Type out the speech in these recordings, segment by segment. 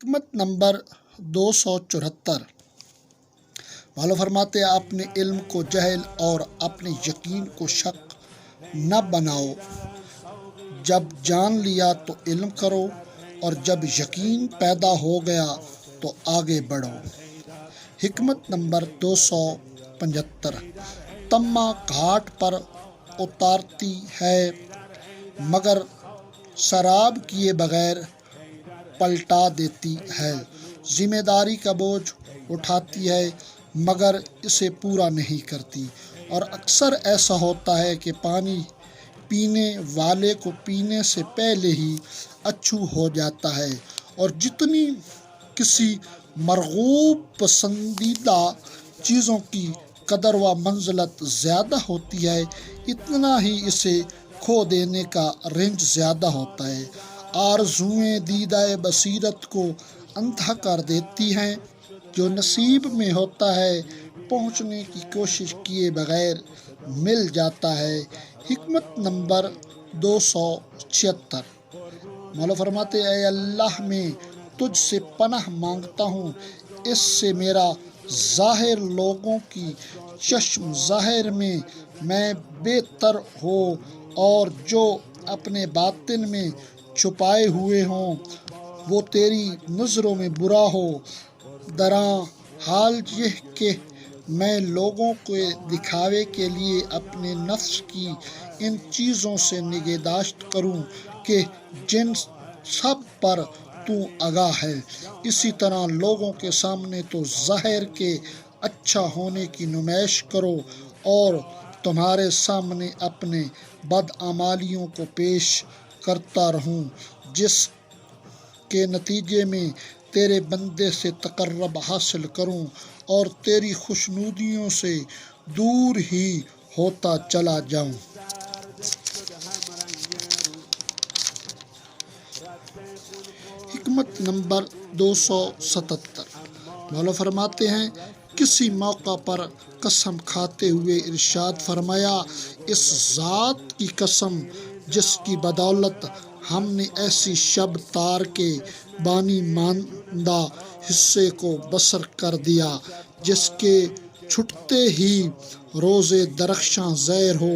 حکمت نمبر 274 مولا فرماتے ہیں اپنے علم کو جہل اور اپنے یقین کو شک نہ بناؤ، جب جان لیا تو علم کرو اور جب یقین پیدا ہو گیا تو آگے بڑھو۔ حکمت نمبر 275 تما گھاٹ پر اتارتی ہے مگر سراب کیے بغیر پلٹا دیتی ہے، ذمہ داری کا بوجھ اٹھاتی ہے مگر اسے پورا نہیں کرتی، اور اکثر ایسا ہوتا ہے کہ پانی پینے والے کو پینے سے پہلے ہی اچھو ہو جاتا ہے، اور جتنی کسی مرغوب پسندیدہ چیزوں کی قدر و منزلت زیادہ ہوتی ہے اتنا ہی اسے کھو دینے کا رنج زیادہ ہوتا ہے۔ آرزوئیں دیدہ بصیرت کو اندھا کر دیتی ہیں، جو نصیب میں ہوتا ہے پہنچنے کی کوشش کیے بغیر مل جاتا ہے۔ حکمت نمبر 276 مولا فرماتے اے اللہ میں تجھ سے پناہ مانگتا ہوں، اس سے میرا ظاہر لوگوں کی چشم ظاہر میں بہتر ہو اور جو اپنے باطن میں چھپائے ہوئے ہوں وہ تیری نظروں میں برا ہو۔ درا حال یہ کہ میں لوگوں کے دکھاوے کے لیے اپنے نفس کی ان چیزوں سے نگہداشت کروں کہ جن سب پر تو آگاہ ہے، اسی طرح لوگوں کے سامنے تو ظاہر کے اچھا ہونے کی نمائش کرو اور تمہارے سامنے اپنے بدعمالیوں کو پیش کرتا رہوں، جس کے نتیجے میں تیرے بندے سے تقرب حاصل کروں اور تیری خوشنودیوں سے دور ہی ہوتا چلا جاؤں۔ حکمت نمبر 277 مولا فرماتے ہیں کسی موقع پر قسم کھاتے ہوئے ارشاد فرمایا، اس ذات کی قسم جس کی بدولت ہم نے ایسی شب تار کے بانی ماندہ حصے کو بسر کر دیا جس کے چھٹتے ہی روز درخشاں ظاہر ہو،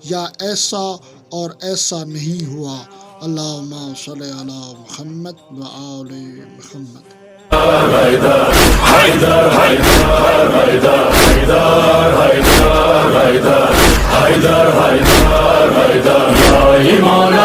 یا ایسا اور ایسا نہیں ہوا۔ اللہم صلی علی محمد و آل محمد۔ حیدر حیدر حیدر حیدر حیدر حیدر حیدر حیدر حیدر حیدر یا مولا